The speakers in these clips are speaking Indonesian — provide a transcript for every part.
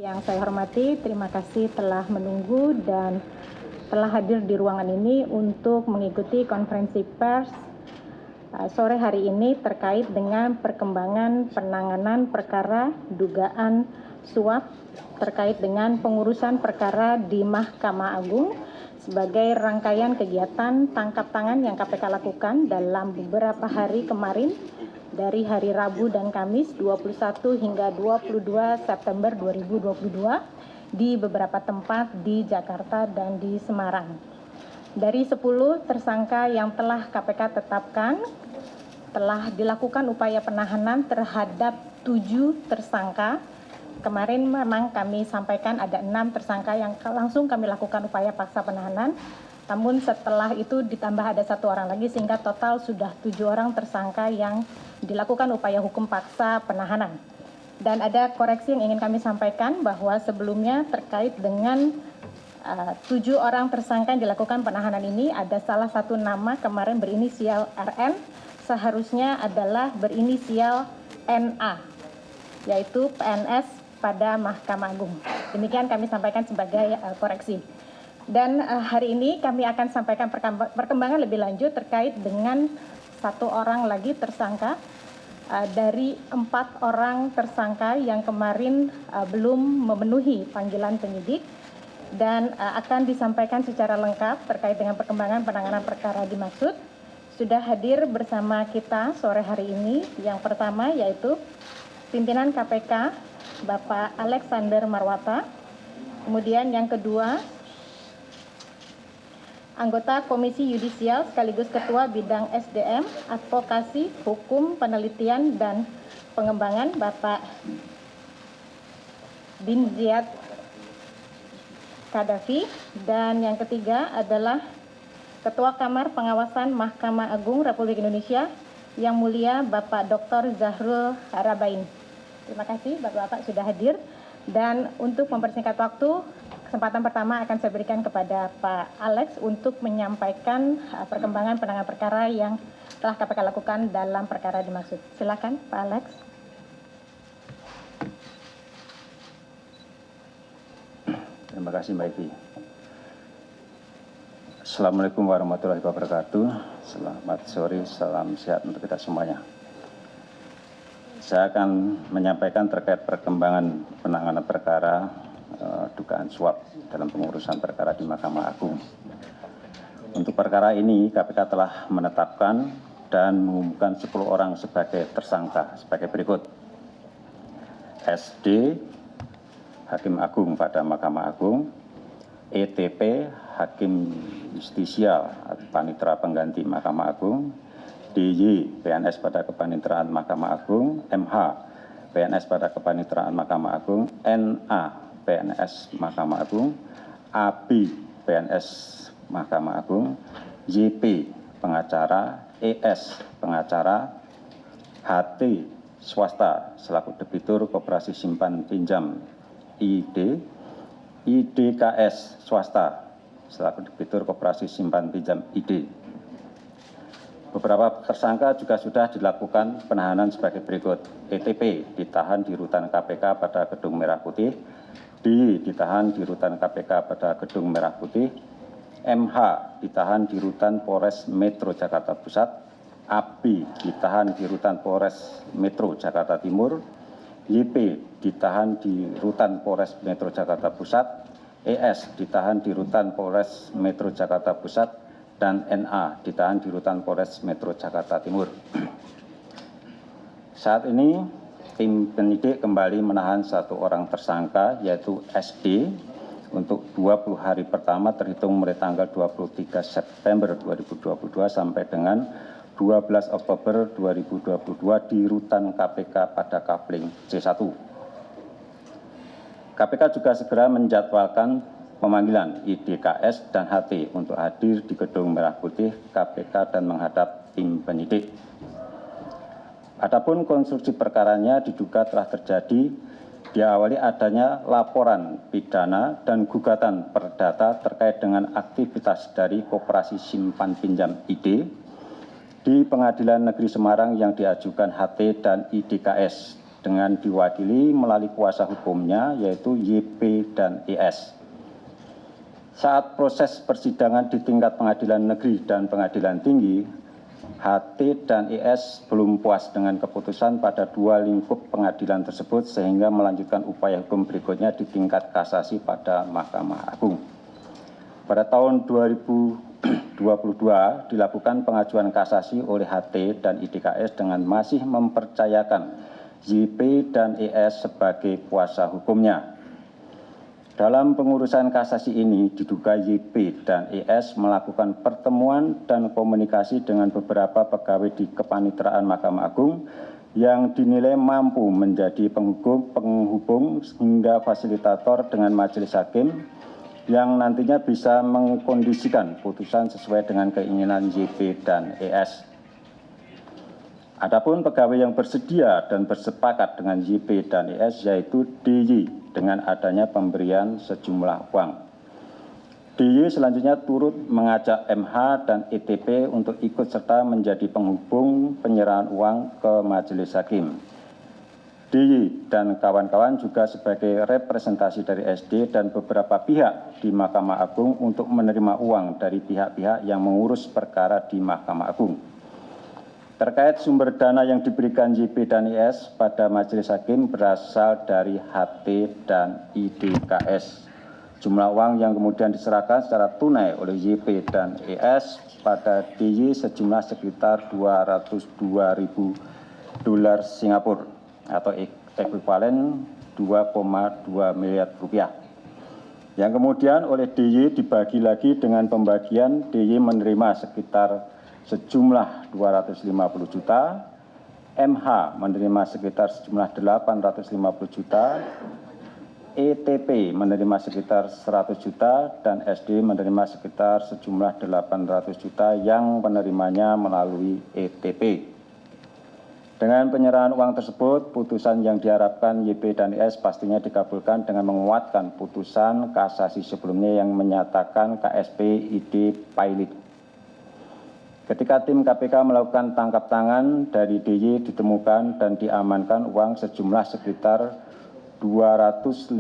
Yang saya hormati, terima kasih telah menunggu dan telah hadir di ruangan ini untuk mengikuti konferensi pers sore hari ini terkait dengan perkembangan penanganan perkara dugaan suap terkait dengan pengurusan perkara di Mahkamah Agung sebagai rangkaian kegiatan tangkap tangan yang KPK lakukan dalam beberapa hari kemarin dari hari Rabu dan Kamis 21 hingga 22 September 2022 di beberapa tempat di Jakarta dan di Semarang. Dari 10 tersangka yang telah KPK tetapkan, telah dilakukan upaya penahanan terhadap 7 tersangka. Kemarin memang kami sampaikan ada 6 tersangka yang langsung kami lakukan upaya paksa penahanan. Namun setelah itu ditambah ada 1 orang lagi sehingga total sudah 7 orang tersangka yang dilakukan upaya hukum paksa penahanan. Dan ada koreksi yang ingin kami sampaikan bahwa sebelumnya terkait dengan 7 orang tersangka yang dilakukan penahanan ini ada salah satu nama kemarin berinisial RN, seharusnya adalah berinisial NA, yaitu PNS pada Mahkamah Agung. Demikian kami sampaikan sebagai koreksi. Dan hari ini kami akan sampaikan perkembangan lebih lanjut terkait dengan 1 orang lagi tersangka dari 4 orang tersangka yang kemarin belum memenuhi panggilan penyidik dan akan disampaikan secara lengkap terkait dengan perkembangan penanganan perkara dimaksud. Sudah hadir bersama kita sore hari ini yang pertama yaitu pimpinan KPK Bapak Alexander Marwata, kemudian yang kedua anggota Komisi Yudisial sekaligus Ketua Bidang SDM, Advokasi, Hukum, Penelitian, dan Pengembangan Bapak Bin Ziyad Qaddafi, dan yang ketiga adalah Ketua Kamar Pengawasan Mahkamah Agung Republik Indonesia yang mulia Bapak Dr. Zahrul Harabain. Terima kasih Bapak-Bapak sudah hadir, dan untuk mempersingkat waktu, kesempatan pertama akan saya berikan kepada Pak Alex untuk menyampaikan perkembangan penanganan perkara yang telah KPK lakukan dalam perkara dimaksud. Silakan Pak Alex. Terima kasih Mbak Ivi. Assalamualaikum warahmatullahi wabarakatuh. Selamat sore, salam sehat untuk kita semuanya. Saya akan menyampaikan terkait perkembangan penanganan perkara dugaan suap dalam pengurusan perkara di Mahkamah Agung. Untuk perkara ini KPK telah menetapkan dan mengumumkan 10 orang sebagai tersangka sebagai berikut. SD, Hakim Agung pada Mahkamah Agung; ETP, Hakim Justisial atau Panitera Pengganti Mahkamah Agung; DY, PNS pada Kepanitraan Mahkamah Agung; MH, PNS pada Kepanitraan Mahkamah Agung; NA, PNS Mahkamah Agung; AB, PNS Mahkamah Agung; YP, pengacara; ES, pengacara; HT, swasta selaku debitur Koperasi Simpan Pinjam ID; IDKS, swasta selaku debitur Koperasi Simpan Pinjam ID. Beberapa tersangka juga sudah dilakukan penahanan sebagai berikut. ETP ditahan di rutan KPK pada Gedung Merah Putih; D ditahan di rutan KPK pada Gedung Merah Putih; MH ditahan di rutan Polres Metro Jakarta Pusat; AB ditahan di rutan Polres Metro Jakarta Timur; YP ditahan di rutan Polres Metro Jakarta Pusat; ES ditahan di rutan Polres Metro Jakarta Pusat; dan NA ditahan di rutan Polres Metro Jakarta Timur. Saat ini tim penyidik kembali menahan 1 orang tersangka yaitu SD untuk 20 hari pertama terhitung mulai tanggal 23 September 2022 sampai dengan 12 Oktober 2022 di rutan KPK pada Kafling C1. KPK juga segera menjadwalkan pemanggilan IDKS dan HT untuk hadir di Gedung Merah Putih KPK dan menghadap tim penyidik. Adapun konstruksi perkaranya diduga telah terjadi diawali adanya laporan pidana dan gugatan perdata terkait dengan aktivitas dari Koperasi Simpan Pinjam ID di Pengadilan Negeri Semarang yang diajukan HT dan IDKS dengan diwakili melalui kuasa hukumnya yaitu YP dan ES. Saat proses persidangan di tingkat pengadilan negeri dan pengadilan tinggi, HT dan ES belum puas dengan keputusan pada dua lingkup pengadilan tersebut sehingga melanjutkan upaya hukum berikutnya di tingkat kasasi pada Mahkamah Agung. Pada tahun 2022 dilakukan pengajuan kasasi oleh HT dan IDKS dengan masih mempercayakan YP dan ES sebagai kuasa hukumnya. Dalam pengurusan kasasi ini diduga YP dan ES melakukan pertemuan dan komunikasi dengan beberapa pegawai di Kepanitraan Mahkamah Agung yang dinilai mampu menjadi penghubung hingga fasilitator dengan majelis hakim yang nantinya bisa mengkondisikan putusan sesuai dengan keinginan YP dan ES. Adapun pegawai yang bersedia dan bersepakat dengan YP dan ES yaitu DY dengan adanya pemberian sejumlah uang. DY selanjutnya turut mengajak MH dan ETP untuk ikut serta menjadi penghubung penyerahan uang ke majelis hakim. DY dan kawan-kawan juga sebagai representasi dari SD dan beberapa pihak di Mahkamah Agung untuk menerima uang dari pihak-pihak yang mengurus perkara di Mahkamah Agung. Terkait sumber dana yang diberikan YP dan ES pada majelis hakim berasal dari HT dan IDKS. Jumlah uang yang kemudian diserahkan secara tunai oleh YP dan ES pada DY sejumlah sekitar 202.000 dolar Singapura atau ekuivalen 2,2 miliar rupiah. Yang kemudian oleh DY dibagi lagi dengan pembagian DY menerima sekitar sejumlah 250 juta, MH menerima sekitar sejumlah 850 juta, ETP menerima sekitar 100 juta, dan SD menerima sekitar sejumlah 800 juta yang penerimanya melalui ETP. Dengan penyerahan uang tersebut, putusan yang diharapkan YP dan ES pastinya dikabulkan dengan menguatkan putusan kasasi sebelumnya yang menyatakan KSP ID pilot. Ketika tim KPK melakukan tangkap tangan dari DY ditemukan dan diamankan uang sejumlah sekitar 205.000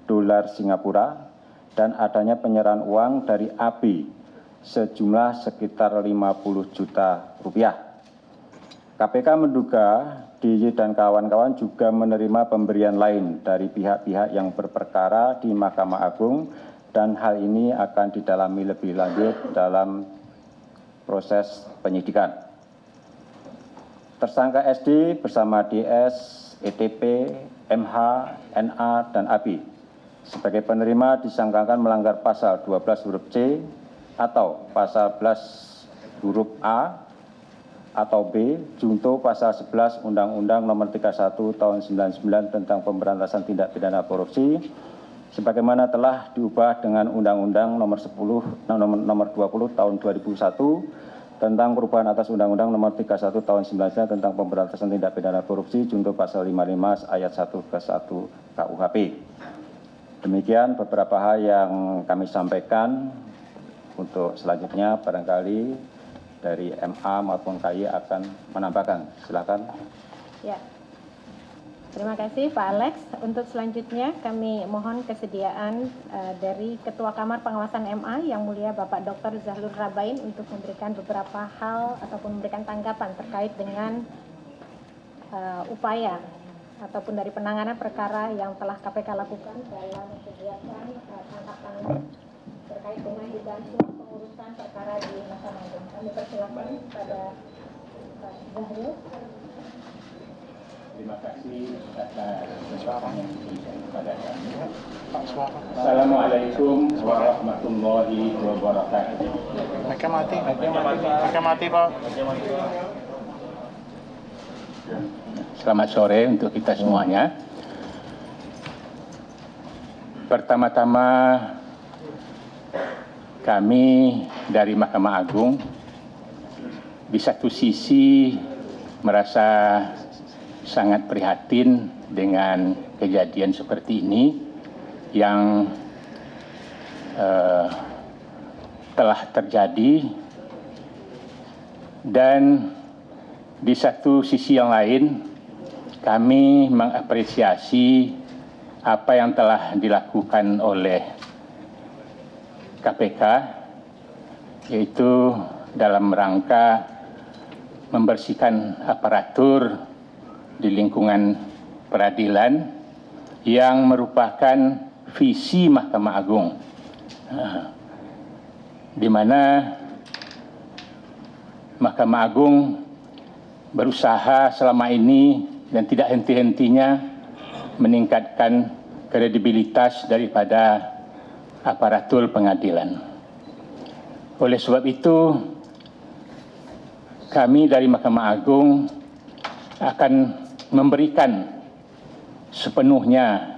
dolar Singapura dan adanya penyerahan uang dari AB sejumlah sekitar 50 juta rupiah. KPK menduga DY dan kawan-kawan juga menerima pemberian lain dari pihak-pihak yang berperkara di Mahkamah Agung dan hal ini akan didalami lebih lanjut dalam proses penyidikan. Tersangka SD bersama DS, ETP, MH, NA, dan AB sebagai penerima disangkakan melanggar pasal 12 huruf C atau pasal 11 huruf A atau B junto pasal 11 Undang-Undang Nomor 31 Tahun 99 tentang Pemberantasan Tindak Pidana Korupsi sebagaimana telah diubah dengan Undang-Undang Nomor 20 Tahun 2001 tentang perubahan atas Undang-Undang Nomor 31 Tahun 99 tentang Pemberantasan Tindak Pidana Korupsi junto pasal 55 ayat 1 ke 1 KUHP. Demikian beberapa hal yang kami sampaikan. Untuk selanjutnya barangkali dari MA maupun KY akan menambahkan. Silakan. Ya. Terima kasih Pak Alex. Untuk selanjutnya kami mohon kesediaan dari Ketua Kamar Pengawasan MA yang mulia Bapak Dr. Zahlur Rabain untuk memberikan beberapa hal ataupun memberikan tanggapan terkait dengan upaya ataupun dari penanganan perkara yang telah KPK lakukan dalam kegiatan tangkap tangan terkait dengan dugaan pengurusan perkara di Mahkamah Agung. Kami persilakan pada Pak Zahlur. Terima kasih atas suaranya kepada kami. Assalamualaikum warahmatullahi wabarakatuh. Mereka mati Pak. Selamat sore untuk kita semuanya. Pertama-tama kami dari Mahkamah Agung di satu sisi merasa sangat prihatin dengan kejadian seperti ini yang telah terjadi, dan di satu sisi yang lain kami mengapresiasi apa yang telah dilakukan oleh KPK, yaitu dalam rangka membersihkan aparatur di lingkungan peradilan yang merupakan visi Mahkamah Agung, di mana Mahkamah Agung berusaha selama ini dan tidak henti-hentinya meningkatkan kredibilitas daripada aparatur pengadilan. Oleh sebab itu, kami dari Mahkamah Agung akan memberikan sepenuhnya,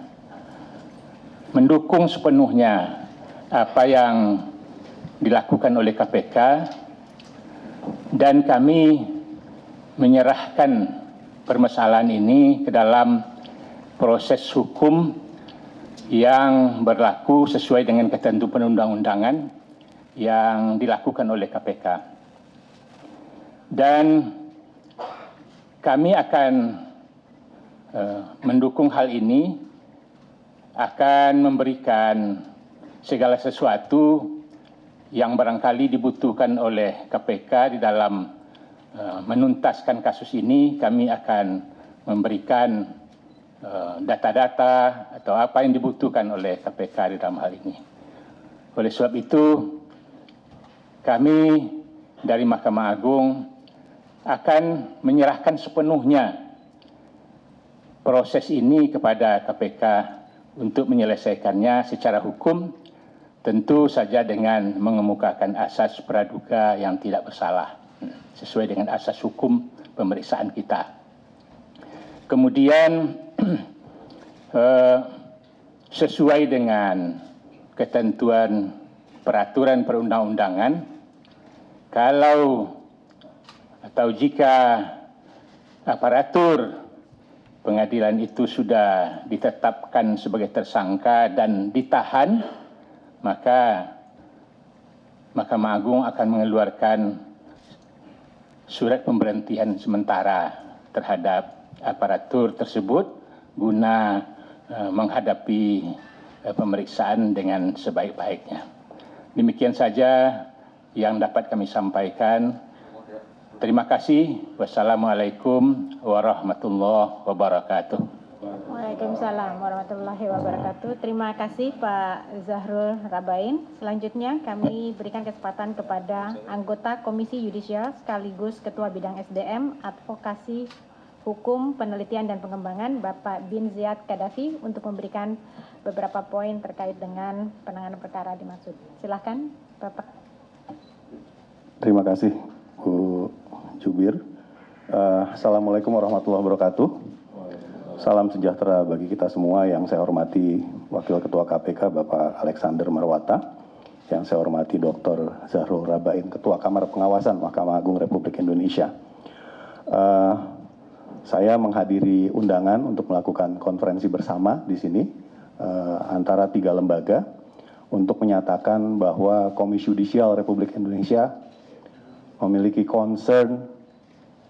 mendukung sepenuhnya apa yang dilakukan oleh KPK, dan kami menyerahkan permasalahan ini ke dalam proses hukum yang berlaku sesuai dengan ketentuan perundang-undangan yang dilakukan oleh KPK. Dan kami akan mendukung hal ini, akan memberikan segala sesuatu yang barangkali dibutuhkan oleh KPK di dalam menuntaskan kasus ini. Kami akan memberikan data-data atau apa yang dibutuhkan oleh KPK di dalam hal ini. Oleh sebab itu, kami dari Mahkamah Agung akan menyerahkan sepenuhnya proses ini kepada KPK untuk menyelesaikannya secara hukum, tentu saja dengan mengemukakan asas praduga yang tidak bersalah, sesuai dengan asas hukum pemeriksaan kita. Kemudian sesuai dengan ketentuan peraturan perundang-undangan, kalau atau jika aparatur pengadilan itu sudah ditetapkan sebagai tersangka dan ditahan, maka Mahkamah Agung akan mengeluarkan surat pemberhentian sementara terhadap aparatur tersebut guna menghadapi pemeriksaan dengan sebaik-baiknya. Demikian saja yang dapat kami sampaikan. Terima kasih. Wassalamualaikum warahmatullahi wabarakatuh. Waalaikumsalam warahmatullahi wabarakatuh. Terima kasih Pak Zahrul Rabain. Selanjutnya kami berikan kesempatan kepada anggota Komisi Yudisial sekaligus Ketua Bidang SDM, Advokasi, Hukum, Penelitian dan Pengembangan, Bapak Bin Ziyad Qaddafi, untuk memberikan beberapa poin terkait dengan penanganan perkara dimaksud. Silakan Bapak. Terima kasih Bu Jubir. Assalamualaikum warahmatullahi wabarakatuh. Salam sejahtera bagi kita semua. Yang saya hormati Wakil Ketua KPK Bapak Alexander Marwata, yang saya hormati Dr. Zahrul Rabain, Ketua Kamar Pengawasan Mahkamah Agung Republik Indonesia. Saya menghadiri undangan untuk melakukan konferensi bersama di sini antara 3 lembaga untuk menyatakan bahwa Komisi Yudisial Republik Indonesia memiliki concern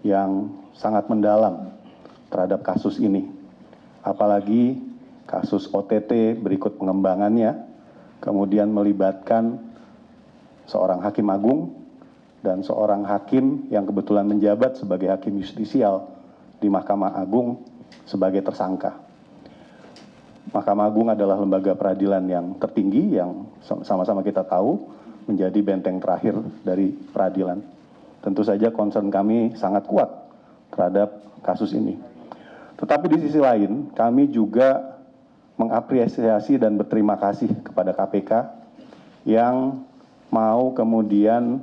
yang sangat mendalam terhadap kasus ini. Apalagi kasus OTT berikut pengembangannya, kemudian melibatkan seorang hakim agung dan seorang hakim yang kebetulan menjabat sebagai hakim justisial di Mahkamah Agung sebagai tersangka. Mahkamah Agung adalah lembaga peradilan yang tertinggi yang sama-sama kita tahu menjadi benteng terakhir dari peradilan. Tentu saja concern kami sangat kuat terhadap kasus ini. Tetapi di sisi lain, kami juga mengapresiasi dan berterima kasih kepada KPK yang mau kemudian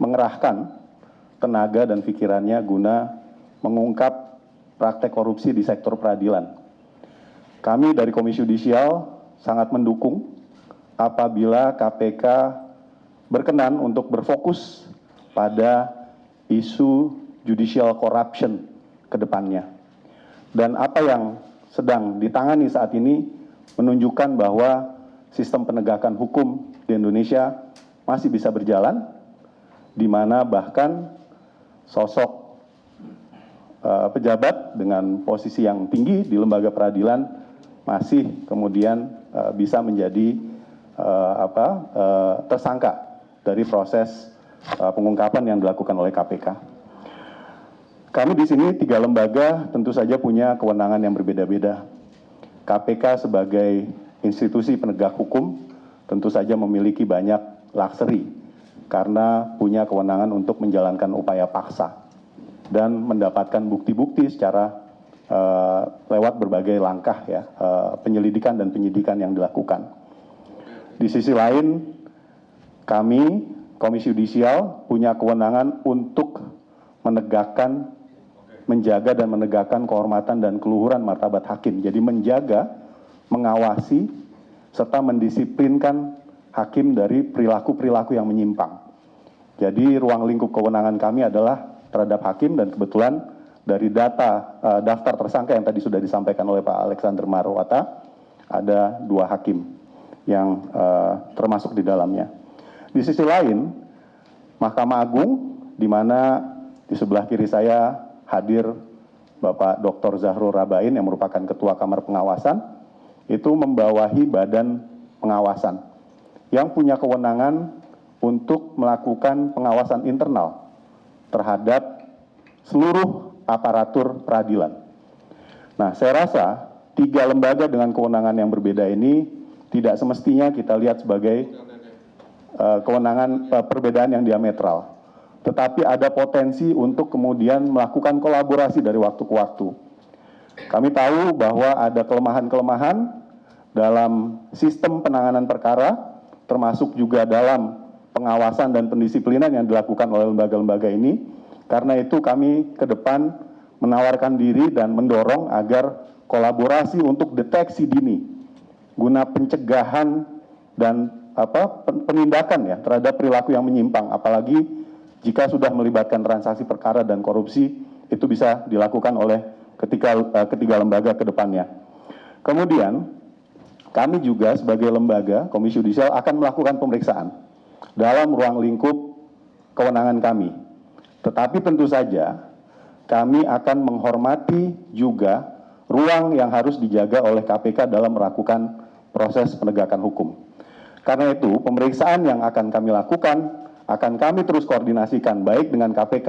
mengerahkan tenaga dan pikirannya guna mengungkap praktek korupsi di sektor peradilan. Kami dari Komisi Yudisial sangat mendukung apabila KPK berkenan untuk berfokus pada isu judicial corruption ke depannya. Dan apa yang sedang ditangani saat ini menunjukkan bahwa sistem penegakan hukum di Indonesia masih bisa berjalan, di mana bahkan sosok pejabat dengan posisi yang tinggi di lembaga peradilan masih kemudian bisa menjadi tersangka dari proses pengungkapan yang dilakukan oleh KPK. Kami di sini 3 lembaga tentu saja punya kewenangan yang berbeda-beda. KPK sebagai institusi penegak hukum tentu saja memiliki banyak luxury karena punya kewenangan untuk menjalankan upaya paksa dan mendapatkan bukti-bukti secara lewat berbagai langkah ya, penyelidikan dan penyidikan yang dilakukan. Di sisi lain, kami Komisi Yudisial punya kewenangan untuk menjaga dan menegakkan kehormatan dan keluhuran martabat hakim. Jadi menjaga, mengawasi, serta mendisiplinkan hakim dari perilaku-perilaku yang menyimpang. Jadi ruang lingkup kewenangan kami adalah terhadap hakim, dan kebetulan dari daftar tersangka yang tadi sudah disampaikan oleh Pak Alexander Marwata, ada 2 hakim yang termasuk di dalamnya. Di sisi lain, Mahkamah Agung, di mana di sebelah kiri saya hadir Bapak Dr. Zahrul Rabain yang merupakan Ketua Kamar Pengawasan, itu membawahi badan pengawasan yang punya kewenangan untuk melakukan pengawasan internal terhadap seluruh aparatur peradilan. Nah, saya rasa 3 lembaga dengan kewenangan yang berbeda ini tidak semestinya kita lihat sebagai kewenangan perbedaan yang diametral, tetapi ada potensi untuk kemudian melakukan kolaborasi dari waktu ke waktu. Kami tahu bahwa ada kelemahan-kelemahan dalam sistem penanganan perkara, termasuk juga dalam pengawasan dan pendisiplinan yang dilakukan oleh lembaga-lembaga ini. Karena itu kami ke depan menawarkan diri dan mendorong agar kolaborasi untuk deteksi dini guna pencegahan dan penindakan ya terhadap perilaku yang menyimpang, apalagi jika sudah melibatkan transaksi perkara dan korupsi, itu bisa dilakukan oleh ketiga lembaga ke depannya. Kemudian kami juga sebagai lembaga Komisi Yudisial akan melakukan pemeriksaan dalam ruang lingkup kewenangan kami. Tetapi tentu saja kami akan menghormati juga ruang yang harus dijaga oleh KPK dalam melakukan proses penegakan hukum. Karena itu, pemeriksaan yang akan kami lakukan akan kami terus koordinasikan baik dengan KPK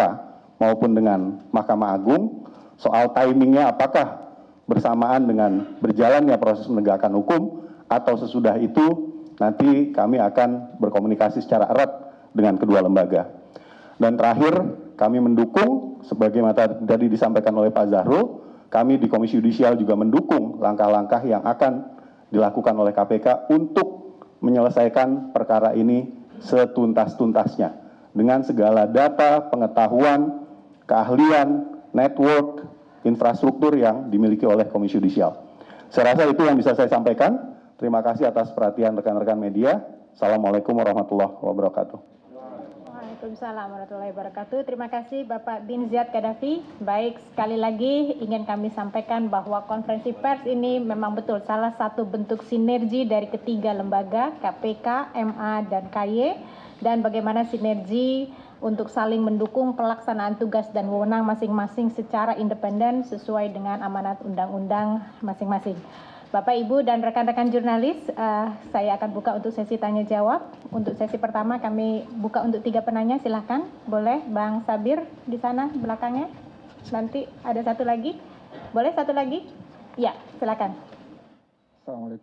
maupun dengan Mahkamah Agung soal timingnya, apakah bersamaan dengan berjalannya proses penegakan hukum atau sesudah itu nanti kami akan berkomunikasi secara erat dengan kedua lembaga. Dan terakhir, kami mendukung sebagaimana tadi disampaikan oleh Pak Zahrul, kami di Komisi Yudisial juga mendukung langkah-langkah yang akan dilakukan oleh KPK untuk menyelesaikan perkara ini setuntas-tuntasnya dengan segala data, pengetahuan, keahlian, network, infrastruktur yang dimiliki oleh Komisi Yudisial. Saya rasa itu yang bisa saya sampaikan. Terima kasih atas perhatian rekan-rekan media. Assalamualaikum warahmatullahi wabarakatuh. Waalaikumsalam warahmatullahi wabarakatuh. Terima kasih Bapak Bin Ziyad Qaddafi. Baik, sekali lagi ingin kami sampaikan bahwa konferensi pers ini memang betul salah satu bentuk sinergi dari ketiga lembaga, KPK, MA, dan KY, dan bagaimana sinergi untuk saling mendukung pelaksanaan tugas dan wewenang masing-masing secara independen sesuai dengan amanat undang-undang masing-masing. Bapak, Ibu, dan rekan-rekan jurnalis, saya akan buka untuk sesi tanya jawab. Untuk sesi pertama kami buka untuk 3 penanya, silahkan. Boleh Bang Sabir di sana belakangnya. Nanti ada satu lagi. Boleh satu lagi? Ya, silakan. Assalamualaikum.